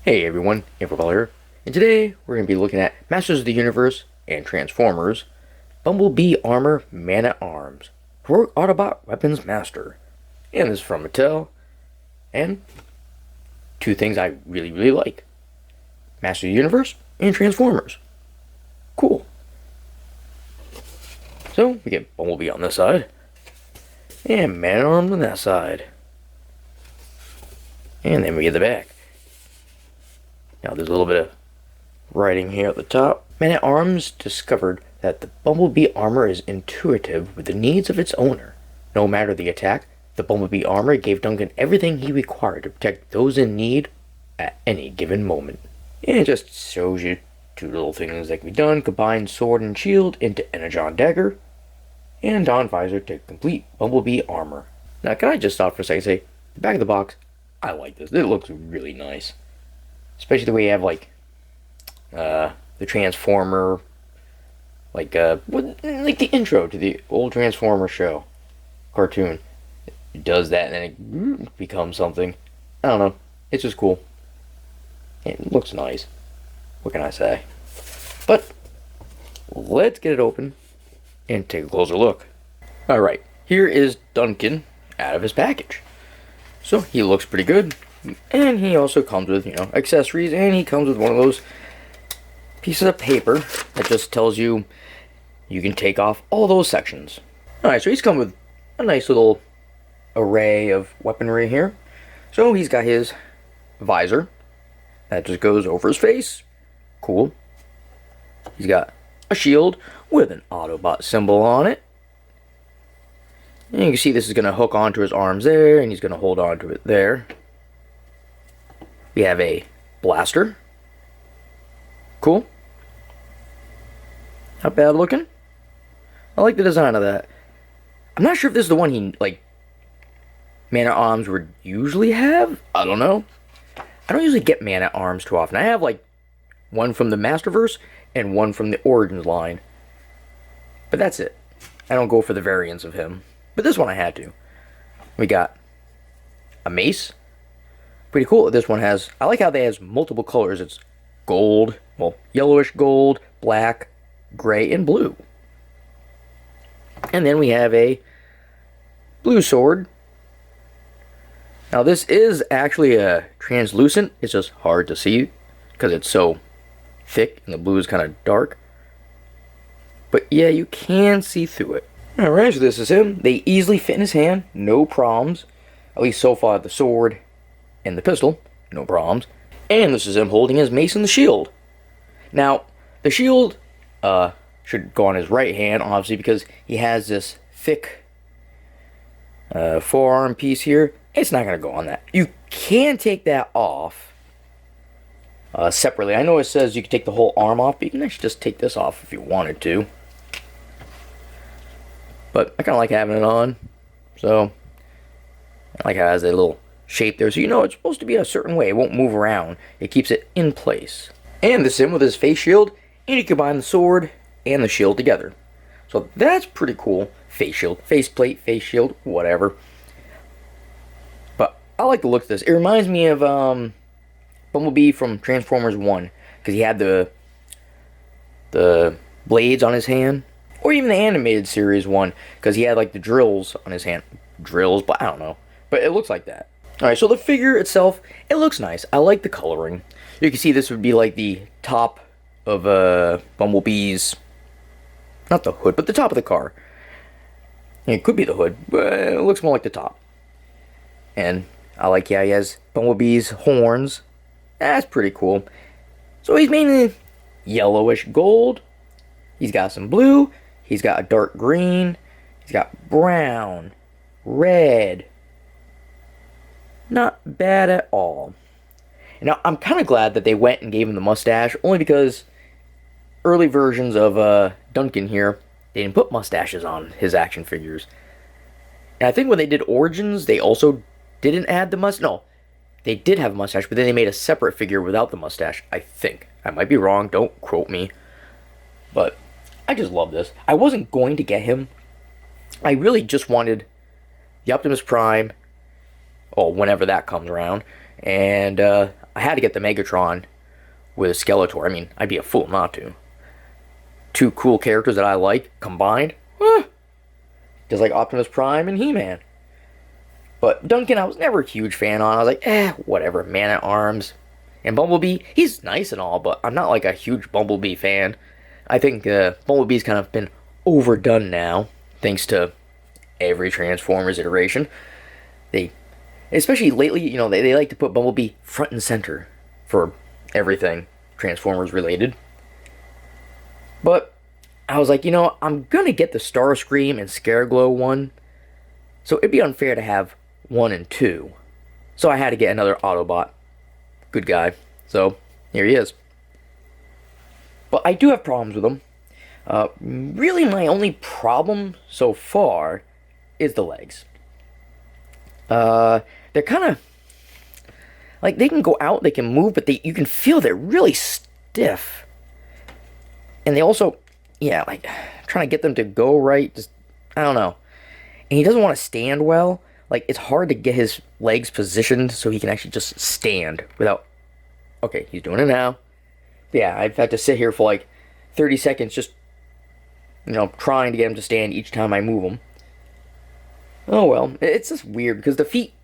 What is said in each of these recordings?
Hey everyone, Infobell here, and today we're going to be looking at Masters of the Universe and Transformers, Bumblebee Armor Man-at-Arms, Heroic Autobot Weapons Master. And this is from Mattel, and two things I really like. Masters of the Universe and Transformers. Cool. So, we get Bumblebee on this side, and Man-at-Arms on that side. And then we get the back. Now there's a little bit of writing here at the top. Man-at-Arms discovered that the Bumblebee Armor is intuitive with the needs of its owner. No matter the attack, the Bumblebee Armor gave Duncan everything he required to protect those in need at any given moment. And it just shows you two little things that can be done. Combine sword and shield into Energon Dagger, and Dawn Visor to complete Bumblebee Armor. Now can I just stop for a second and say, the back of the box, I like this. It looks really nice. Especially the way you have, like, the Transformer, like the intro to the old Transformer show, cartoon. It does that and then it becomes something. I don't know. It's just cool. It looks nice. What can I say? But, let's get it open and take a closer look. Alright, here is Duncan out of his package. So, he looks pretty good. And he also comes with, accessories, and he comes with one of those pieces of paper that just tells you you can take off all those sections. Alright, so he's come with a nice little array of weaponry here. So he's got his visor that just goes over his face. Cool. He's got a shield with an Autobot symbol on it. And you can see this is going to hook onto his arms there, and he's going to hold onto it there. We have a blaster. Cool. Not bad looking. I like the design of that. I'm not sure if this is the one he, Man-at-Arms would usually have. I don't know. I don't usually get Man-at-Arms too often. I have, one from the Masterverse and one from the Origins line. But that's it. I don't go for the variants of him. But this one I had to. We got a mace. Pretty cool. This one has, I like how they has multiple colors. It's gold, well, yellowish gold, black, gray, and blue. And then we have a blue sword. Now this is actually a translucent. It's just hard to see because it's so thick and the blue is kind of dark. But yeah, you can see through it. Alright, so this is him. They easily fit in his hand. No problems. At least so far, the sword and the pistol, no problems. And this is him holding his mace and the shield. Now, the shield should go on his right hand, obviously, because he has this thick forearm piece here. It's not going to go on that. You can take that off separately. I know it says you can take the whole arm off, but you can actually just take this off if you wanted to. But I kind of like having it on. So, I like how it has a little shape there, so you know it's supposed to be a certain way. It won't move around. It keeps it in place. And this is him with his face shield, and you combine the sword and the shield together. So that's pretty cool. Face shield, face plate, face shield, whatever. But I like the look of this. It reminds me of Bumblebee from Transformers 1, because he had the blades on his hand. Or even the animated series one, because he had the drills on his hand. Drills, but I don't know. But it looks like that. Alright, so the figure itself, it looks nice. I like the coloring. You can see this would be the top of Bumblebee's, not the hood, but the top of the car. And it could be the hood, but it looks more like the top. And I like how he has Bumblebee's horns. That's pretty cool. So he's mainly yellowish gold. He's got some blue. He's got a dark green. He's got brown, red. Not bad at all. Now, I'm kind of glad that they went and gave him the mustache, only because early versions of Duncan here, they didn't put mustaches on his action figures. And I think when they did Origins, they also didn't add the mustache. No, they did have a mustache, but then they made a separate figure without the mustache, I think. I might be wrong, don't quote me. But I just love this. I wasn't going to get him. I really just wanted the Optimus Prime, or whenever that comes around, and I had to get the Megatron with Skeletor. I mean, I'd be a fool not to. Two cool characters that I like combined. Just like Optimus Prime and He-Man. But Duncan, I was never a huge fan on. I was like, whatever, Man-at-Arms. And Bumblebee, he's nice and all, but I'm not like a huge Bumblebee fan. I think Bumblebee's kind of been overdone now, thanks to every Transformers iteration. Especially lately, they like to put Bumblebee front and center for everything Transformers related. But I was like, I'm gonna get the Starscream and Scareglow one, so it'd be unfair to have 1 and 2. So I had to get another Autobot. Good guy. So, here he is. But I do have problems with him. Really, my only problem so far is the legs. They're kind of... like, they can go out, they can move, but you can feel they're really stiff. And they also... yeah, like, trying to get them to go right, just... I don't know. And he doesn't want to stand well. Like, it's hard to get his legs positioned so he can actually just stand without... okay, he's doing it now. But yeah, I've had to sit here for like 30 seconds just, trying to get him to stand each time I move him. Oh well, it's just weird because the feet,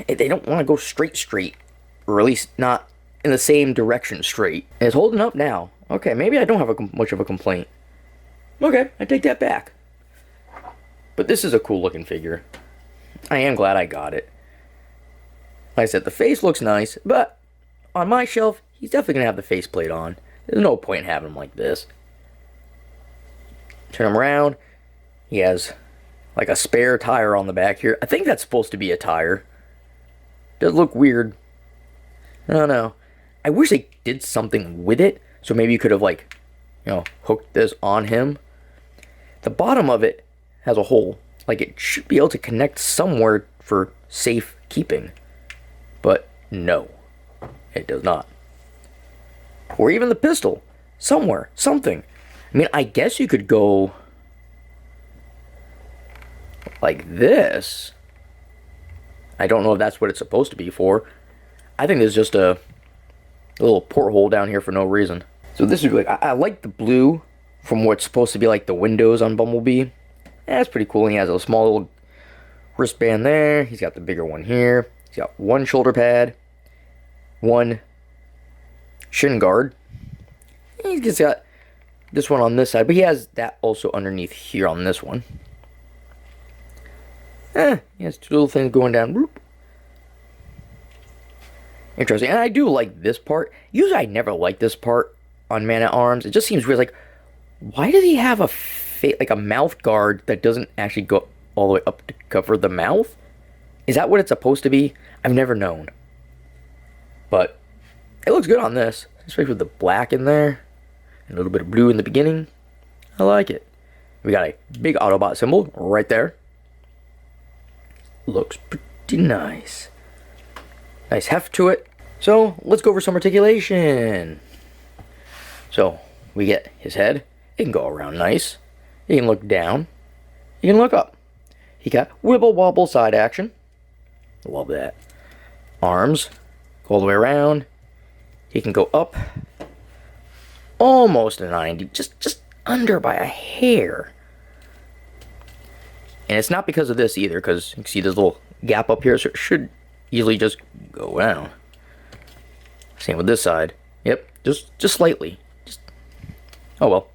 they don't want to go straight. Or at least not in the same direction straight. And it's holding up now. Okay, maybe I don't have much of a complaint. Okay, I take that back. But this is a cool looking figure. I am glad I got it. Like I said, the face looks nice, but on my shelf, he's definitely going to have the faceplate on. There's no point in having him like this. Turn him around. He has like a spare tire on the back here. I think that's supposed to be a tire. Does look weird. I don't know. I wish they did something with it. So maybe you could have hooked this on him. The bottom of it has a hole. Like it should be able to connect somewhere for safe keeping. But no. It does not. Or even the pistol. Somewhere. Something. I mean, I guess you could go like this. I don't know if that's what it's supposed to be for. I think there's just a little porthole down here for no reason. So this is like, I like the blue from what's supposed to be like the windows on Bumblebee. That's pretty cool. He has a small little wristband there. He's got the bigger one here. He's got one shoulder pad. One shin guard. He's just got this one on this side, but he has that also underneath here on this one. He has two little things going down. Whoop. Interesting. And I do like this part. Usually I never like this part on Man-at-Arms. It just seems weird. Like, why does he have a mouth guard that doesn't actually go all the way up to cover the mouth? Is that what it's supposed to be? I've never known. But it looks good on this, especially with the black in there and a little bit of blue in the beginning. I like it. We got a big Autobot symbol right there. Looks pretty nice. Nice heft to it. So let's go over some articulation. So we get his head. It can go around nice. You can look down. You can look up. He got wibble wobble side action. Love that. Arms. Go all the way around. He can go up. Almost a 90. Just under by a hair. And it's not because of this either, because you can see this little gap up here, so it should easily just go down. Same with this side. Yep, just slightly. Oh well.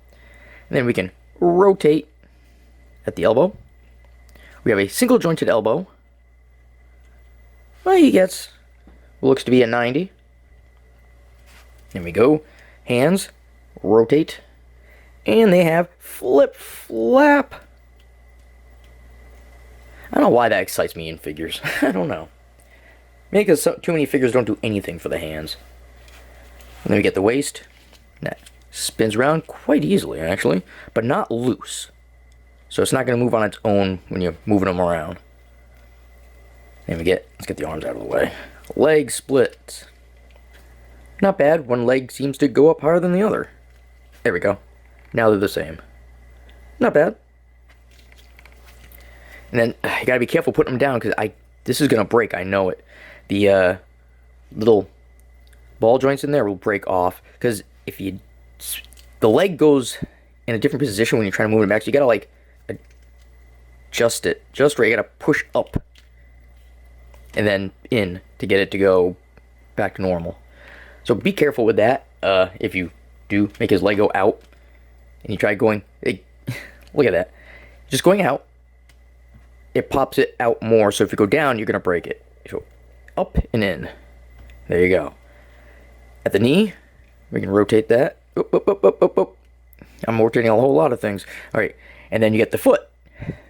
And then we can rotate at the elbow. We have a single jointed elbow. Well, he gets what looks to be a 90. There we go. Hands, rotate. And they have flip flap. I don't know why that excites me in figures. I don't know. Maybe because too many figures don't do anything for the hands. And then we get the waist. That spins around quite easily, actually. But not loose. So it's not going to move on its own when you're moving them around. Then let's get the arms out of the way. Leg split. Not bad. One leg seems to go up higher than the other. There we go. Now they're the same. Not bad. And then you gotta be careful putting them down because this is gonna break. I know it. The little ball joints in there will break off, because if you, the leg goes in a different position when you're trying to move it back, so you gotta like adjust it just right. You gotta push up and then in to get it to go back to normal. So be careful with that. If you do make his leg go out and you try going, look at that, just going out, it pops it out more. So if you go down, you're gonna break it. So up and in. There you go. At the knee, we can rotate that. Oop. I'm rotating a whole lot of things. All right, and then you get the foot.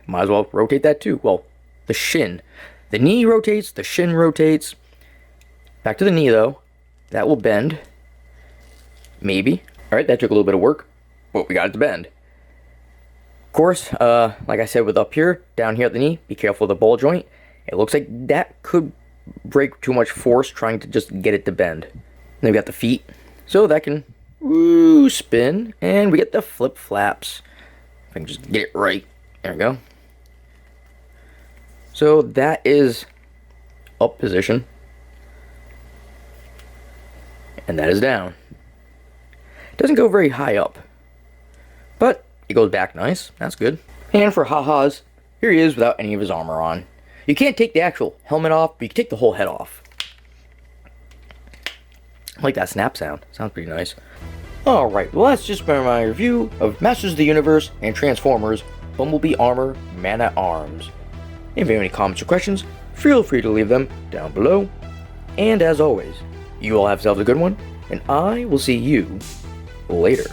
Might as well rotate that too. Well, the shin. The knee rotates, the shin rotates. Back to the knee though. That will bend. Maybe. All right, that took a little bit of work, but we got it to bend. Of course, like I said with up here, down here at the knee, be careful of the ball joint. It looks like that could break too much force trying to just get it to bend. Then we got the feet, so that can spin, and we get the flip flaps. If I can just get it right. There we go. So that is up position. And that is down. It doesn't go very high up, but it goes back nice. That's good. And for ha-has, here he is without any of his armor on. You can't take the actual helmet off, but you can take the whole head off. I like that snap sound. Sounds pretty nice. Alright, well that's just been my review of Masters of the Universe and Transformers Bumblebee Armor Man-at-Arms. If you have any comments or questions, feel free to leave them down below. And as always, you all have yourselves a good one, and I will see you later.